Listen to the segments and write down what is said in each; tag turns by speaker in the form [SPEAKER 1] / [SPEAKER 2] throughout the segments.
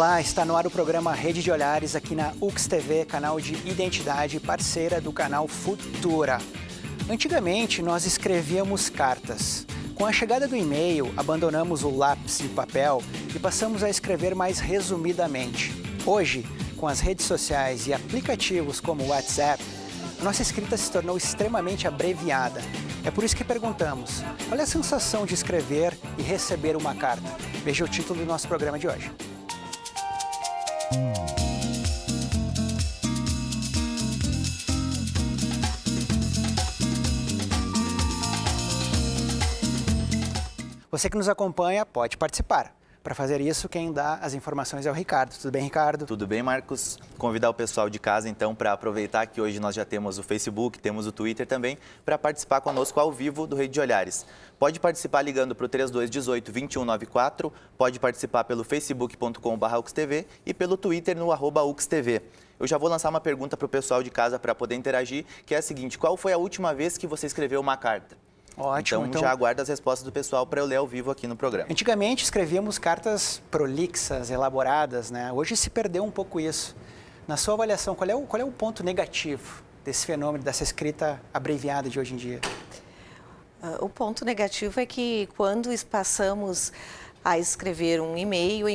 [SPEAKER 1] Olá, está no ar o programa Rede de Olhares aqui na UX TV, canal de identidade parceira do canal Futura. Antigamente, nós escrevíamos cartas. Com a chegada do e-mail, abandonamos o lápis e o papel e passamos a escrever mais resumidamente. Hoje, com as redes sociais e aplicativos como o WhatsApp, nossa escrita se tornou extremamente abreviada. É por isso que perguntamos, qual é a sensação de escrever e receber uma carta? Veja o título do nosso programa de hoje. Você que nos acompanha pode participar. Para fazer isso, quem dá as informações é o Ricardo. Tudo bem, Ricardo?
[SPEAKER 2] Tudo bem, Marcos? Convidar o pessoal de casa, então, para aproveitar que hoje nós já temos o Facebook, temos o Twitter também, para participar conosco ao vivo do Rede de Olhares. Pode participar ligando para o 3218-2194, pode participar pelo facebook.com/uxtv e pelo Twitter no @uxtv. Eu já vou lançar uma pergunta para o pessoal de casa para poder interagir, que é a seguinte: qual foi a última vez que você escreveu uma carta?
[SPEAKER 1] Ótimo.
[SPEAKER 2] Então já aguardo as respostas do pessoal para eu ler ao vivo aqui no programa.
[SPEAKER 1] Antigamente escrevíamos cartas prolixas, elaboradas, né? Hoje se perdeu um pouco isso. Na sua avaliação, qual é o ponto negativo desse fenômeno, dessa escrita abreviada de hoje em dia?
[SPEAKER 3] O ponto negativo é que quando passamos a escrever um e-mail,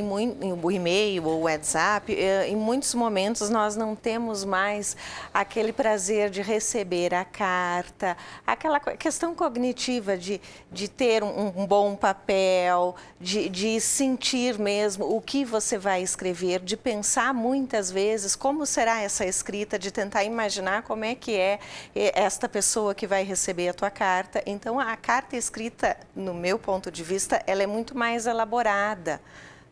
[SPEAKER 3] ou WhatsApp, em muitos momentos nós não temos mais aquele prazer de receber a carta, aquela questão cognitiva de ter um bom papel, de sentir mesmo o que você vai escrever, de pensar muitas vezes como será essa escrita, de tentar imaginar como é que é esta pessoa que vai receber a tua carta. Então, a carta escrita, no meu ponto de vista, ela é muito mais elaborada,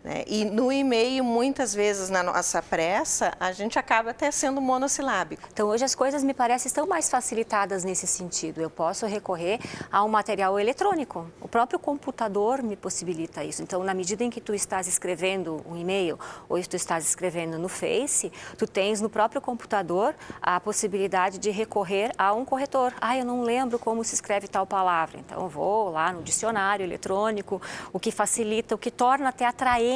[SPEAKER 3] né? E no e-mail, muitas vezes, na nossa pressa, a gente acaba até sendo monossilábico.
[SPEAKER 4] Então, hoje as coisas me parecem estão mais facilitadas nesse sentido. Eu posso recorrer a um material eletrônico. O próprio computador me possibilita isso. Então, na medida em que tu estás escrevendo um e-mail ou tu estás escrevendo no Face, tu tens no próprio computador a possibilidade de recorrer a um corretor. Eu não lembro como se escreve tal palavra. Então, eu vou lá no dicionário eletrônico, o que facilita, o que torna até atraente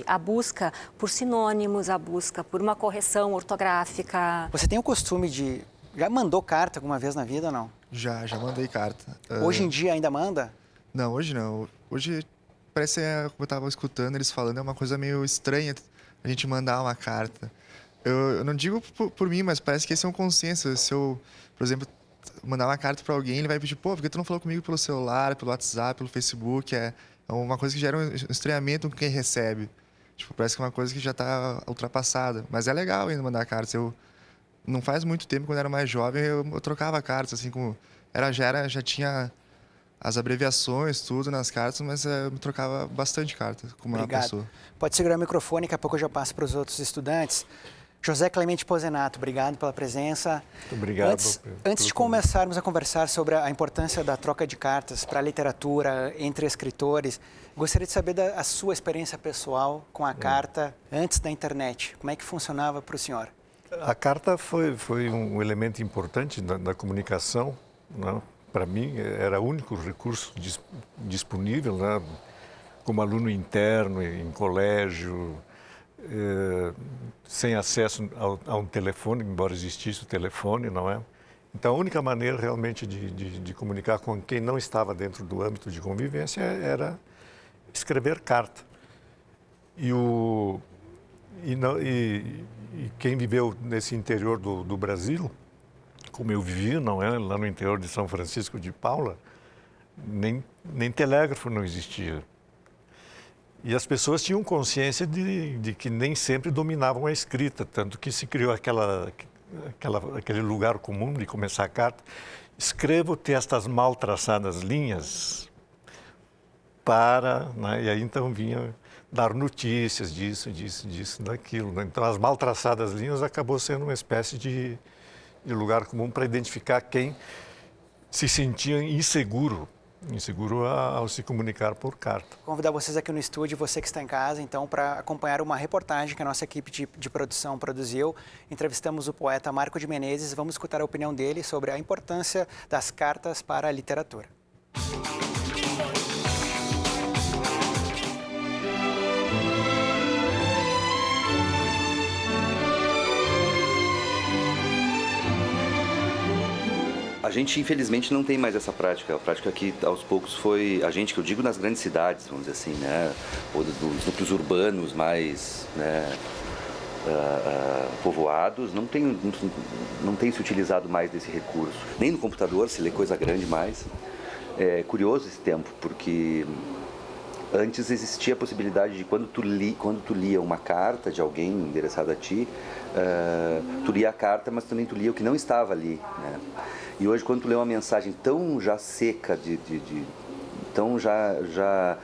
[SPEAKER 4] a busca por sinônimos, a busca por uma correção ortográfica.
[SPEAKER 1] Você tem o costume de... Já mandou carta alguma vez na vida ou não?
[SPEAKER 5] Já mandei carta.
[SPEAKER 1] Hoje em dia ainda manda?
[SPEAKER 5] Não, hoje não. Hoje parece, como eu estava escutando eles falando, é uma coisa meio estranha a gente mandar uma carta. Eu não digo por mim, mas parece que esse é um consenso. Se eu, por exemplo, mandar uma carta para alguém, ele vai pedir, por que tu não falou comigo pelo celular, pelo WhatsApp, pelo Facebook? É uma coisa que gera um estranhamento com quem recebe. Parece que é uma coisa que já está ultrapassada. Mas é legal ainda mandar cartas. Não faz muito tempo, quando eu era mais jovem, eu trocava cartas, assim, como... Já tinha as abreviações, tudo nas cartas, mas eu me trocava bastante cartas com uma pessoa.
[SPEAKER 1] Pode segurar o microfone, daqui a pouco eu já passo para os outros estudantes. José Clemente Pozenato, obrigado pela presença.
[SPEAKER 6] Muito obrigado.
[SPEAKER 1] Antes de começarmos a conversar sobre a importância da troca de cartas para a literatura entre escritores, gostaria de saber da sua experiência pessoal com a carta antes da internet. Como é que funcionava para o senhor?
[SPEAKER 6] A carta foi um elemento importante na comunicação, né? Para mim, era o único recurso disponível, né? Como aluno interno, em colégio, sem acesso a um telefone, embora existisse o telefone, não é? Então, a única maneira realmente de comunicar com quem não estava dentro do âmbito de convivência era escrever carta. E quem viveu nesse interior do Brasil, como eu vivi, não é? Lá no interior de São Francisco de Paula, nem telégrafo não existia. E as pessoas tinham consciência de que nem sempre dominavam a escrita, tanto que se criou aquele lugar comum de começar a carta. Escrevo-te estas mal traçadas linhas para... Né? E aí então vinha dar notícias disso, daquilo. Né? Então as mal traçadas linhas acabou sendo uma espécie de lugar comum para identificar quem se sentia inseguro ao se comunicar por carta.
[SPEAKER 1] Vou convidar vocês aqui no estúdio, você que está em casa, então, para acompanhar uma reportagem que a nossa equipe de produção produziu. Entrevistamos o poeta Marco de Menezes e vamos escutar a opinião dele sobre a importância das cartas para a literatura.
[SPEAKER 7] A gente, infelizmente, não tem mais essa prática. A prática que, aos poucos, foi... A gente, que eu digo nas grandes cidades, vamos dizer assim, né? Ou dos núcleos urbanos mais, né, povoados, não tem se utilizado mais desse recurso. Nem no computador se lê coisa grande mais. É curioso esse tempo, porque antes existia a possibilidade de quando tu lia uma carta de alguém endereçada a ti, tu lia a carta, mas também tu lia o que não estava ali, né? E hoje, quando tu lê uma mensagem tão já seca, tão já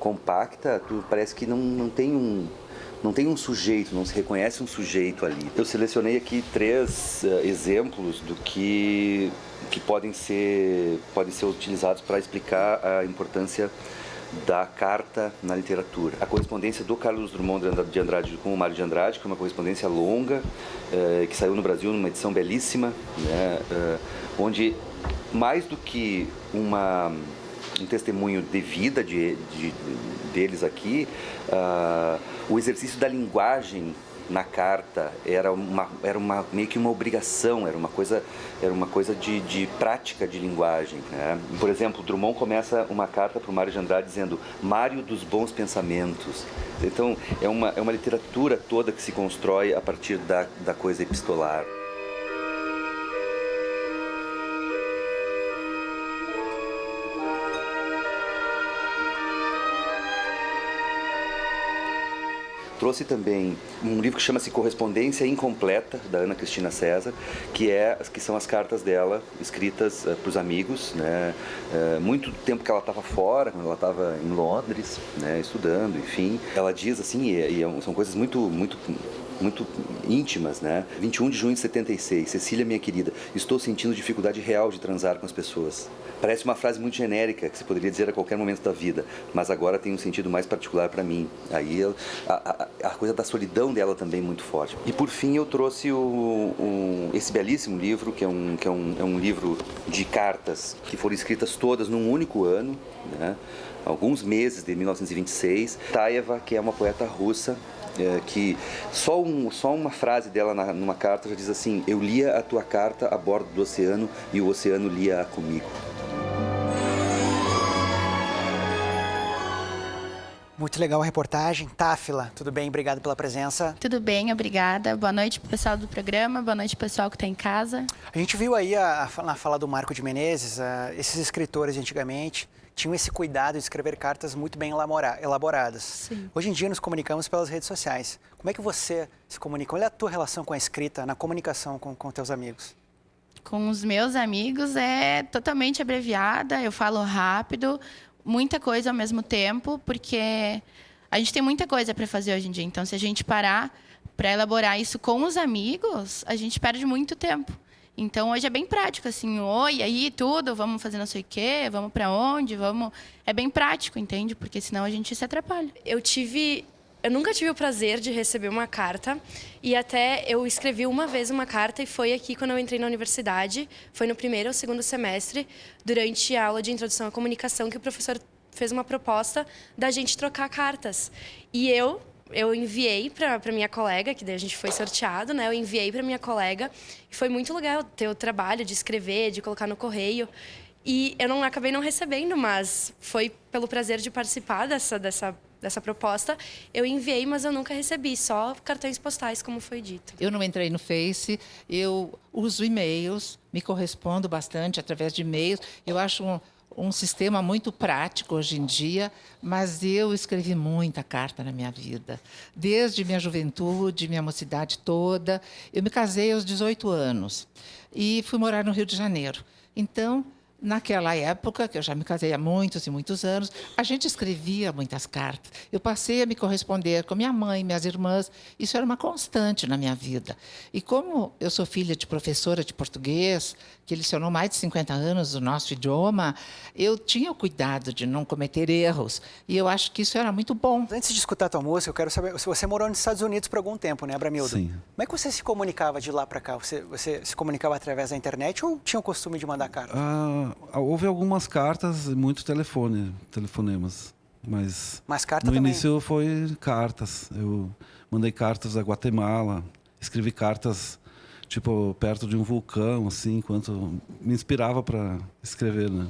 [SPEAKER 7] compacta, tu parece que não tem um sujeito, não se reconhece um sujeito ali. Eu selecionei aqui 3 exemplos do que podem ser utilizados para explicar a importância da carta na literatura. A correspondência do Carlos Drummond de Andrade com o Mário de Andrade, que é uma correspondência longa, que saiu no Brasil numa edição belíssima, né, onde, mais do que um testemunho de vida deles aqui, o exercício da linguagem na carta era meio que uma obrigação, era uma coisa de prática de linguagem, né? Por exemplo, Drummond começa uma carta para o Mário de Andrade dizendo Mário dos bons pensamentos. Então, é uma literatura toda que se constrói a partir da coisa epistolar. Trouxe também um livro que chama-se Correspondência Incompleta, da Ana Cristina César, que são as cartas dela escritas para os amigos, né? Muito tempo que ela estava fora, quando ela estava em Londres, né, estudando, enfim. Ela diz assim, são coisas muito íntimas, né? 21 de junho de 76, Cecília, minha querida, estou sentindo dificuldade real de transar com as pessoas. Parece uma frase muito genérica, que se poderia dizer a qualquer momento da vida, mas agora tem um sentido mais particular para mim. Aí a coisa da solidão dela também muito forte. E por fim eu trouxe esse belíssimo livro, que é um livro de cartas que foram escritas todas num único ano, né? Alguns meses de 1926. Taeva, que é uma poeta russa, que só uma frase dela numa carta já diz assim: eu lia a tua carta a bordo do oceano e o oceano lia-a comigo.
[SPEAKER 1] Muito legal a reportagem. Táfila, tudo bem? Obrigado pela presença.
[SPEAKER 8] Tudo bem, obrigada. Boa noite para o pessoal do programa, boa noite para o pessoal que está em casa.
[SPEAKER 1] A gente viu aí na fala do Marco de Menezes, esses escritores de antigamente tinham esse cuidado de escrever cartas muito bem elaboradas.
[SPEAKER 8] Sim.
[SPEAKER 1] Hoje em dia nos comunicamos pelas redes sociais. Como é que você se comunica? Qual é a tua relação com a escrita, na comunicação com teus amigos?
[SPEAKER 8] Com os meus amigos é totalmente abreviada, eu falo rápido, muita coisa ao mesmo tempo, porque a gente tem muita coisa para fazer hoje em dia. Então, se a gente parar para elaborar isso com os amigos, a gente perde muito tempo. Então, hoje é bem prático, assim, oi, aí, tudo, vamos fazer não sei o quê, vamos para onde, vamos... É bem prático, entende? Porque senão a gente se atrapalha.
[SPEAKER 9] Eu nunca tive o prazer de receber uma carta e até eu escrevi uma vez uma carta e foi aqui quando eu entrei na universidade, foi no primeiro ou segundo semestre, durante a aula de introdução à comunicação, que o professor fez uma proposta da gente trocar cartas. E eu enviei para minha colega, que daí a gente foi sorteado, né? Eu enviei para minha colega e foi muito legal ter o trabalho de escrever, de colocar no correio. E eu acabei não recebendo, mas foi pelo prazer de participar dessa proposta. Eu enviei, mas eu nunca recebi, só cartões postais, como foi dito.
[SPEAKER 10] Eu não entrei no Face, eu uso e-mails, me correspondo bastante através de e-mails. Eu acho um sistema muito prático hoje em dia, mas eu escrevi muita carta na minha vida. Desde minha juventude, minha mocidade toda. Eu me casei aos 18 anos e fui morar no Rio de Janeiro. Então, naquela época, que eu já me casei há muitos e muitos anos, a gente escrevia muitas cartas. Eu passei a me corresponder com minha mãe, minhas irmãs. Isso era uma constante na minha vida. E como eu sou filha de professora de português, que lecionou mais de 50 anos o nosso idioma, eu tinha o cuidado de não cometer erros. E eu acho que isso era muito bom.
[SPEAKER 1] Antes de escutar a tua música, eu quero saber se você morou nos Estados Unidos por algum tempo, né, Abramildo?
[SPEAKER 11] Sim.
[SPEAKER 1] Como é que você se comunicava de lá para cá? Você se comunicava através da internet ou tinha o costume de mandar carta?
[SPEAKER 11] Houve algumas cartas, muito telefonemas. Mas
[SPEAKER 1] carta
[SPEAKER 11] no
[SPEAKER 1] também?
[SPEAKER 11] início foi cartas. Eu mandei cartas a Guatemala, escrevi cartas tipo, perto de um vulcão, assim, enquanto me inspirava para escrever, né?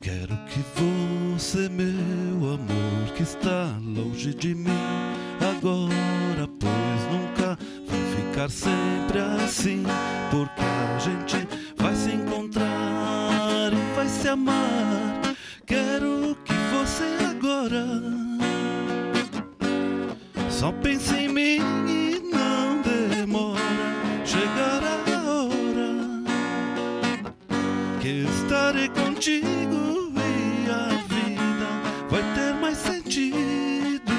[SPEAKER 11] Quero que você, meu amor, que está longe de mim agora, pois nunca vai ficar sempre assim, porque a gente vai se encontrar e vai se amar. Quero que você agora só pense em mim e não demora. Chegará a hora que estarei contigo e a vida vai ter mais sentido.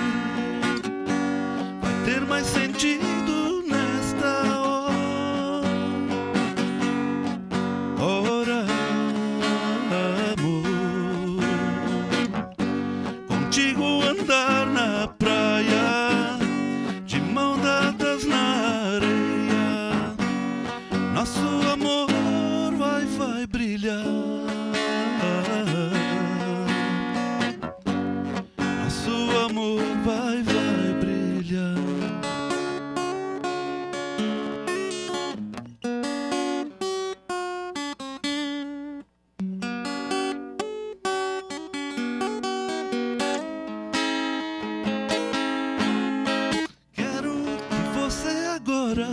[SPEAKER 11] Vai ter mais sentido nesta hora. Ora, amor, contigo andar na praia, de mão dadas na areia, nosso amor vai brilhar. Nosso amor vai brilhar. Quero que você agora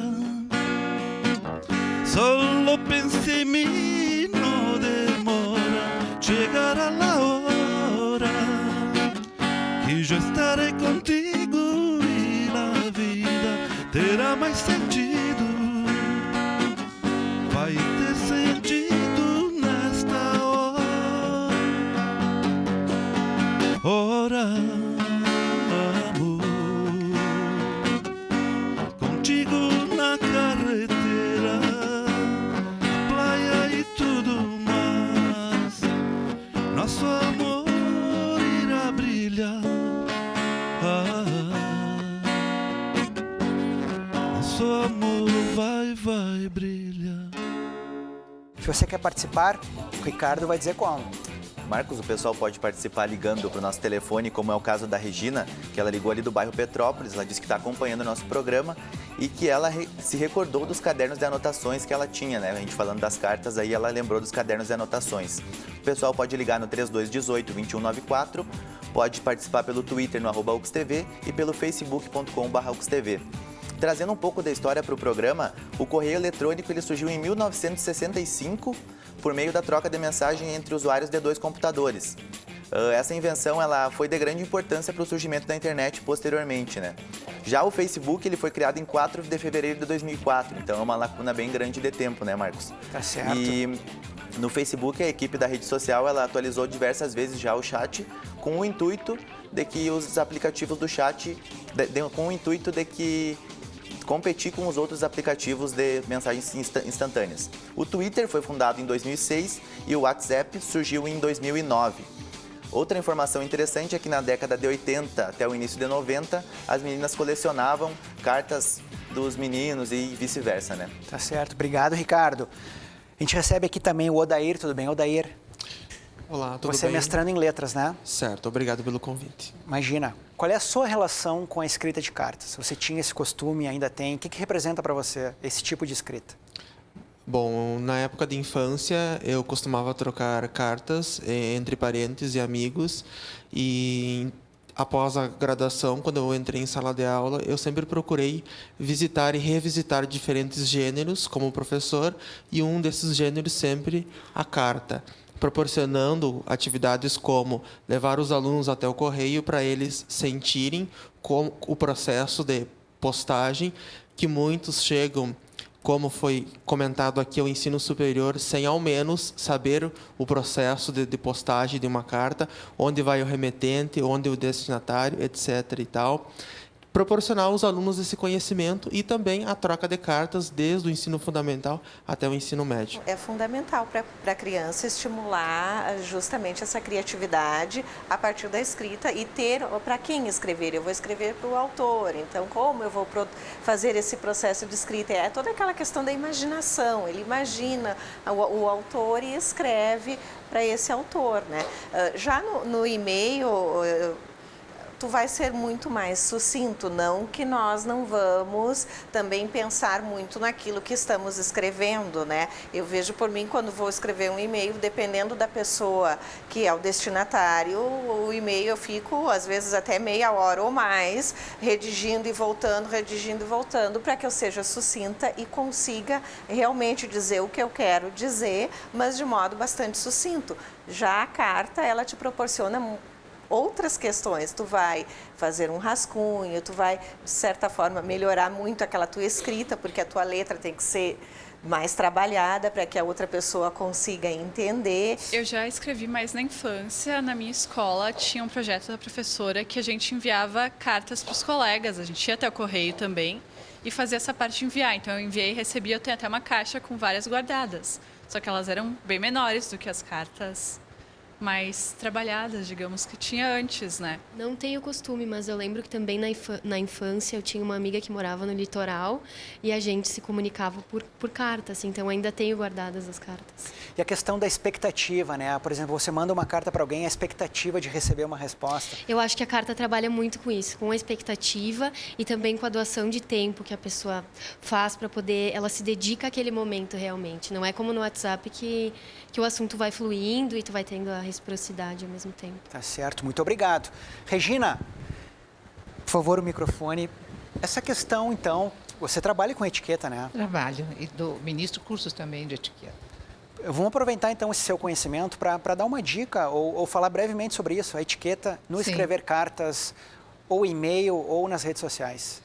[SPEAKER 11] solo pense em mim, não demora. Chegará a hora que já estarei contigo e a vida terá mais sentido. Vai ter sentido nesta hora. Ora, amor, contigo na carretera, praia e tudo mais, nosso amor irá brilhar. Nosso amor vai brilhar.
[SPEAKER 1] Se você quer participar, o Ricardo vai dizer como.
[SPEAKER 2] Marcos, o pessoal pode participar ligando para o nosso telefone, como é o caso da Regina, que ela ligou ali do bairro Petrópolis. Ela disse que está acompanhando o nosso programa e que ela se recordou dos cadernos de anotações que ela tinha, né? A gente falando das cartas, aí ela lembrou dos cadernos de anotações. O pessoal pode ligar no 3218-2194, pode participar pelo Twitter no @UXTV e pelo facebook.com/UXTV. Trazendo um pouco da história para o programa, o correio eletrônico ele surgiu em 1965 por meio da troca de mensagem entre usuários de 2 computadores. Essa invenção ela foi de grande importância para o surgimento da internet posteriormente, né? Já o Facebook ele foi criado em 4 de fevereiro de 2004, então é uma lacuna bem grande de tempo, né, Marcos?
[SPEAKER 1] Tá certo.
[SPEAKER 2] E no Facebook a equipe da rede social ela atualizou diversas vezes já o chat com o intuito de que os aplicativos do chat, com o intuito de que competir com os outros aplicativos de mensagens instantâneas. O Twitter foi fundado em 2006 e o WhatsApp surgiu em 2009. Outra informação interessante é que na década de 80 até o início de 90, as meninas colecionavam cartas dos meninos e vice-versa, né?
[SPEAKER 1] Tá certo. Obrigado, Ricardo. A gente recebe aqui também o Odair. Tudo bem, Odair?
[SPEAKER 12] Olá, tudo bem?
[SPEAKER 1] Você é mestrando em letras, né?
[SPEAKER 12] Certo, obrigado pelo convite.
[SPEAKER 1] Imagina. Qual é a sua relação com a escrita de cartas? Você tinha esse costume, ainda tem? O que representa para você esse tipo de escrita?
[SPEAKER 12] Bom, na época de infância, eu costumava trocar cartas entre parentes e amigos. E após a graduação, quando eu entrei em sala de aula, eu sempre procurei visitar e revisitar diferentes gêneros como professor. E um desses gêneros sempre a carta, proporcionando atividades como levar os alunos até o correio para eles sentirem o processo de postagem, que muitos chegam, como foi comentado aqui, ao ensino superior, sem ao menos saber o processo de postagem de uma carta, onde vai o remetente, onde o destinatário, etc. e tal. proporcionar aos alunos esse conhecimento e também a troca de cartas desde o ensino fundamental até o ensino médio.
[SPEAKER 3] É fundamental para a criança estimular justamente essa criatividade a partir da escrita e ter para quem escrever. Eu vou escrever para o autor, então como eu vou fazer esse processo de escrita? É toda aquela questão da imaginação, ele imagina o autor e escreve para esse autor, né? Já no e-mail, tu vai ser muito mais sucinto, não que nós não vamos também pensar muito naquilo que estamos escrevendo, né? Eu vejo por mim, quando vou escrever um e-mail, dependendo da pessoa que é o destinatário, o e-mail eu fico, às vezes, até meia hora ou mais, redigindo e voltando, para que eu seja sucinta e consiga realmente dizer o que eu quero dizer, mas de modo bastante sucinto. Já a carta, ela te proporciona outras questões, tu vai fazer um rascunho, tu vai, de certa forma, melhorar muito aquela tua escrita, porque a tua letra tem que ser mais trabalhada para que a outra pessoa consiga entender.
[SPEAKER 13] Eu já escrevi mais na infância. Na minha escola tinha um projeto da professora que a gente enviava cartas para os colegas, a gente ia até o correio também e fazia essa parte de enviar. Então eu enviei e recebi, eu tenho até uma caixa com várias guardadas, só que elas eram bem menores do que as cartas mais trabalhadas, digamos, que tinha antes, né?
[SPEAKER 9] Não tenho costume, mas eu lembro que também na infância eu tinha uma amiga que morava no litoral e a gente se comunicava por cartas, então ainda tenho guardadas as cartas.
[SPEAKER 1] E a questão da expectativa, né? Por exemplo, você manda uma carta para alguém, a expectativa de receber uma resposta.
[SPEAKER 9] Eu acho que a carta trabalha muito com isso, com a expectativa e também com a doação de tempo que a pessoa faz para poder, ela se dedica àquele momento realmente. Não é como no WhatsApp que o assunto vai fluindo e tu vai tendo a reciprocidade ao mesmo tempo.
[SPEAKER 1] Tá certo, muito obrigado. Regina, por favor, o microfone. Essa questão, então, você trabalha com etiqueta, né?
[SPEAKER 10] Trabalho e ministro cursos também de etiqueta.
[SPEAKER 1] Vamos aproveitar, então, esse seu conhecimento para dar uma dica ou falar brevemente sobre isso, a etiqueta no escrever cartas, ou e-mail, ou nas redes sociais.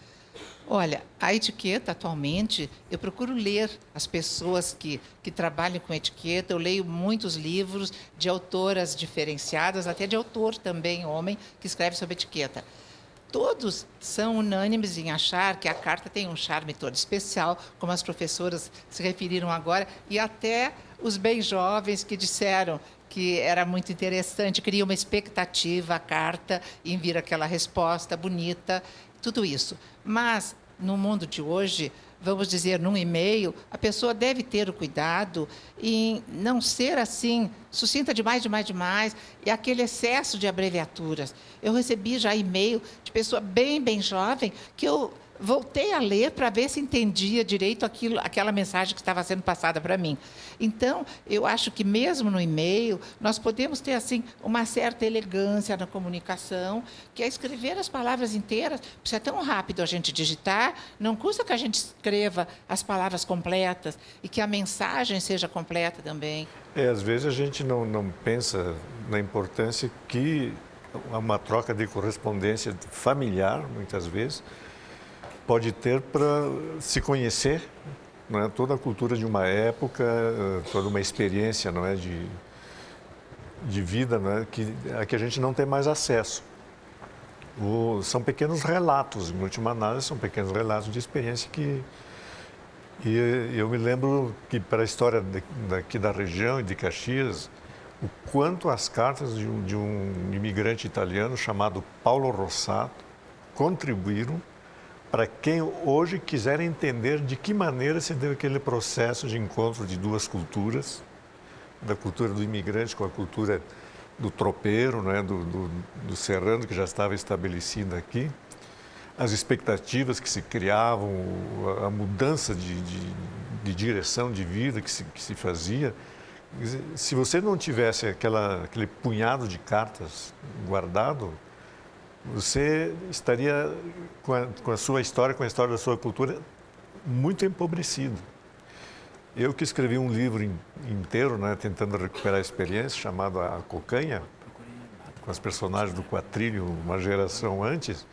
[SPEAKER 10] Olha, a etiqueta, atualmente, eu procuro ler as pessoas que trabalham com etiqueta. Eu leio muitos livros de autoras diferenciadas, até de autor também, homem, que escreve sobre etiqueta. Todos são unânimes em achar que a carta tem um charme todo especial, como as professoras se referiram agora, e até os bem jovens que disseram que era muito interessante, cria uma expectativa a carta e envia aquela resposta bonita, tudo isso. Mas, no mundo de hoje, vamos dizer, num e-mail, a pessoa deve ter o cuidado em não ser assim, sucinta demais, e aquele excesso de abreviaturas. Eu recebi já e-mail de pessoa bem jovem que eu voltei a ler para ver se entendia direito aquela mensagem que estava sendo passada para mim. Então, eu acho que mesmo no e-mail, nós podemos ter assim uma certa elegância na comunicação, que é escrever as palavras inteiras. Se é tão rápido a gente digitar, não custa que a gente escreva as palavras completas e que a mensagem seja completa também.
[SPEAKER 6] Às vezes a gente não pensa na importância que uma troca de correspondência familiar, muitas vezes, pode ter para se conhecer, não é? Toda a cultura de uma época, toda uma experiência, não é? de vida, não é? A que a gente não tem mais acesso. São pequenos relatos, em última análise, são pequenos relatos de experiência E eu me lembro que, para a história daqui da região e de Caxias, o quanto as cartas de um imigrante italiano chamado Paulo Rossato contribuíram para quem hoje quiser entender de que maneira se deu aquele processo de encontro de duas culturas, da cultura do imigrante com a cultura do tropeiro, né, do serrano, que já estava estabelecida aqui, as expectativas que se criavam, a mudança de direção de vida que se fazia. Se você não tivesse aquele punhado de cartas guardado, você estaria com a sua história, com a história da sua cultura, muito empobrecido. Eu que escrevi um livro inteiro, né, tentando recuperar a experiência, chamado A Cocanha, com as personagens do Quatrilho, uma geração antes,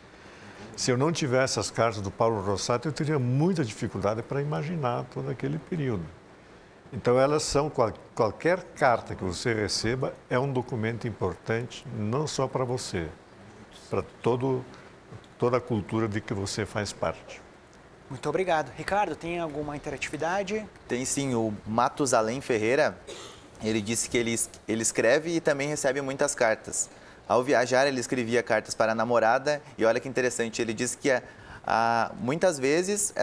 [SPEAKER 6] se eu não tivesse as cartas do Paulo Rossato, eu teria muita dificuldade para imaginar todo aquele período. Então, elas são, qualquer carta que você receba é um documento importante, não só para você, para toda a cultura de que você faz parte.
[SPEAKER 1] Muito obrigado. Ricardo, tem alguma interatividade?
[SPEAKER 2] Tem sim, o Matusalém Ferreira, ele disse que ele escreve e também recebe muitas cartas. Ao viajar, ele escrevia cartas para a namorada e olha que interessante, ele disse que muitas vezes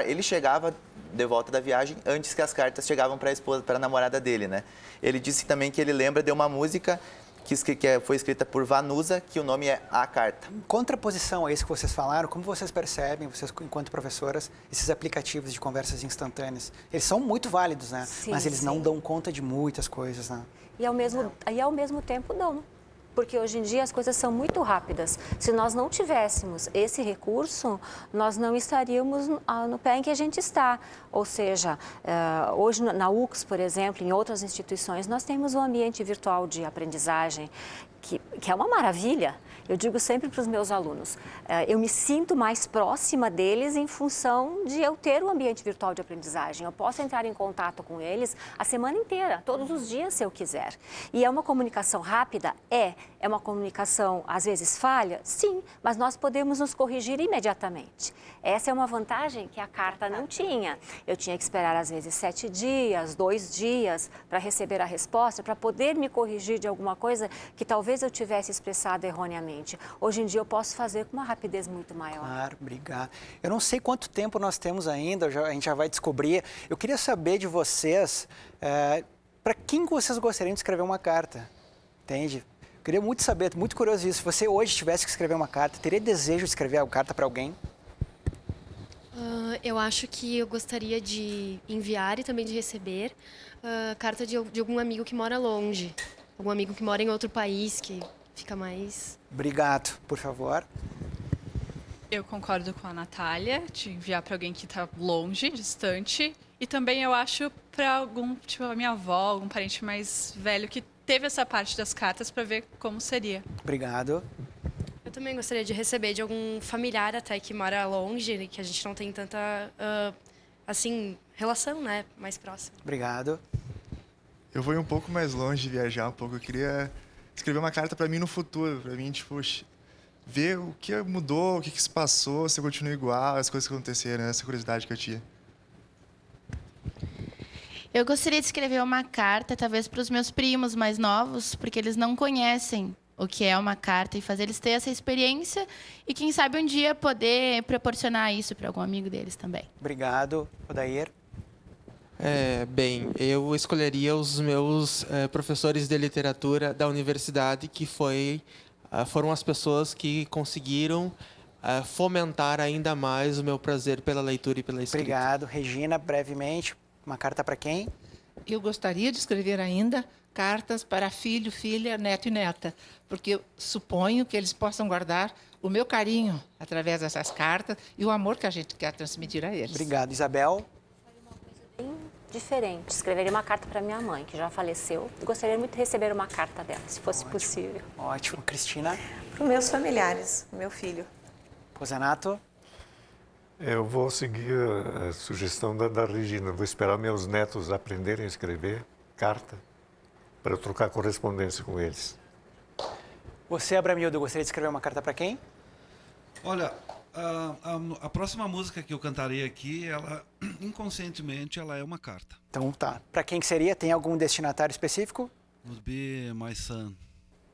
[SPEAKER 2] ele chegava de volta da viagem antes que as cartas chegavam para a esposa, para a namorada dele, né? Ele disse também que ele lembra de uma música que foi escrita por Vanusa, que o nome é A Carta.
[SPEAKER 1] Em contraposição a isso que vocês falaram, como vocês percebem, vocês enquanto professoras, esses aplicativos de conversas instantâneas? Eles são muito válidos, né?
[SPEAKER 4] Sim,
[SPEAKER 1] mas eles não
[SPEAKER 4] sim.
[SPEAKER 1] dão conta de muitas coisas, né?
[SPEAKER 4] E ao mesmo tempo dão. Porque hoje em dia as coisas são muito rápidas. Se nós não tivéssemos esse recurso, nós não estaríamos no pé em que a gente está. Ou seja, hoje na UX, por exemplo, em outras instituições, nós temos um ambiente virtual de aprendizagem que é uma maravilha. Eu digo sempre para os meus alunos, eu me sinto mais próxima deles em função de eu ter um ambiente virtual de aprendizagem. Eu posso entrar em contato com eles a semana inteira, todos os dias, se eu quiser. E é uma comunicação rápida? É uma comunicação, às vezes, falha? Sim, mas nós podemos nos corrigir imediatamente. Essa é uma vantagem que a carta não tinha. Eu tinha que esperar, às vezes, 7 dias, 2 dias para receber a resposta, para poder me corrigir de alguma coisa que talvez eu tivesse expressado erroneamente. Hoje em dia eu posso fazer com uma rapidez muito maior.
[SPEAKER 1] Claro, obrigado. Eu não sei quanto tempo nós temos ainda, a gente já vai descobrir. Eu queria saber de vocês, para quem vocês gostariam de escrever uma carta? Entende? Eu queria muito saber, muito curioso isso. Se você hoje tivesse que escrever uma carta, teria desejo de escrever a carta para alguém?
[SPEAKER 9] Eu acho que eu gostaria de enviar e também de receber carta de algum amigo que mora longe. Algum amigo que mora em outro país, que fica mais...
[SPEAKER 1] Obrigado, por favor.
[SPEAKER 13] Eu concordo com a Natália, de enviar para alguém que está longe, distante. E também eu acho para algum, tipo a minha avó, algum parente mais velho que teve essa parte das cartas para ver como seria.
[SPEAKER 1] Obrigado.
[SPEAKER 9] Eu também gostaria de receber de algum familiar até que mora longe, que a gente não tem tanta, assim, relação, né, mais próxima.
[SPEAKER 1] Obrigado.
[SPEAKER 5] Eu vou ir um pouco mais longe, viajar um pouco. Eu queria escrever uma carta para mim no futuro, para mim, tipo, ver o que mudou, o que se passou, se eu continuo igual, as coisas que aconteceram, essa curiosidade que eu tinha.
[SPEAKER 8] Eu gostaria de escrever uma carta, talvez para os meus primos mais novos, porque eles não conhecem o que é uma carta e fazer eles ter essa experiência e, quem sabe, um dia poder proporcionar isso para algum amigo deles também.
[SPEAKER 1] Obrigado, Odair.
[SPEAKER 12] Bem, eu escolheria os meus professores de literatura da universidade, que foram as pessoas que conseguiram fomentar ainda mais o meu prazer pela leitura e pela escrita.
[SPEAKER 1] Obrigado. Regina, brevemente, uma carta para quem?
[SPEAKER 10] Eu gostaria de escrever ainda cartas para filho, filha, neto e neta, porque eu suponho que eles possam guardar o meu carinho através dessas cartas e o amor que a gente quer transmitir a eles.
[SPEAKER 1] Obrigado. Isabel?
[SPEAKER 4] Diferente. Escreveria uma carta para minha mãe, que já faleceu. Gostaria muito de receber uma carta dela, se fosse possível.
[SPEAKER 1] Ótimo. Cristina?
[SPEAKER 3] Para os meus familiares, meu filho.
[SPEAKER 1] Rosanato?
[SPEAKER 6] Eu vou seguir a sugestão da Regina. Vou esperar meus netos aprenderem a escrever carta para eu trocar correspondência com eles.
[SPEAKER 1] Você, Abramildo, gostaria de escrever uma carta para quem?
[SPEAKER 11] Olha, a próxima música que eu cantarei aqui, ela inconscientemente ela é uma carta.
[SPEAKER 1] Então tá. Para quem que seria? Tem algum destinatário específico?
[SPEAKER 11] Would be my son.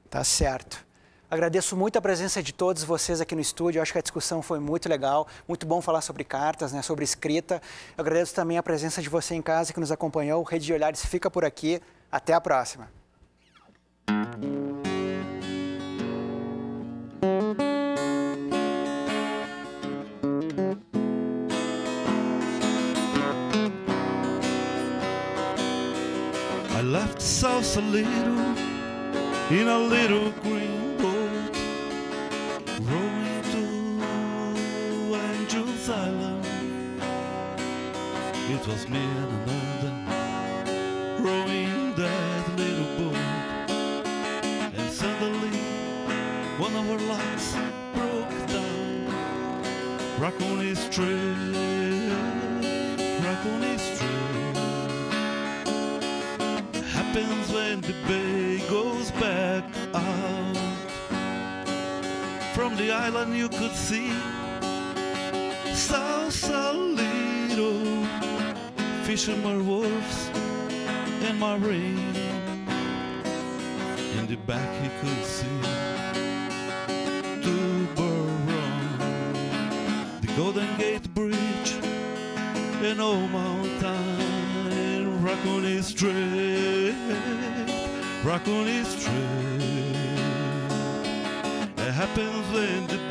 [SPEAKER 1] Tá certo. Agradeço muito a presença de todos vocês aqui no estúdio. Eu acho que a discussão foi muito legal. Muito bom falar sobre cartas, né, sobre escrita. Eu agradeço também a presença de você em casa que nos acompanhou. Rede de Olhares fica por aqui. Até a próxima.
[SPEAKER 11] I left Sausalito in a little green boat, rowing to Angel's Island. It was me and another rowing that little boat, and suddenly one of our locks broke down. Raccoon Trail, Raccoon Trail. Happens when the bay goes back out from the island you could see Sausalito, fishermen wharves and marine. In the back he could see Tubarão, the Golden Gate Bridge, and Old Mountain, Raccoon Strait, Raccoon Strait. It happens when the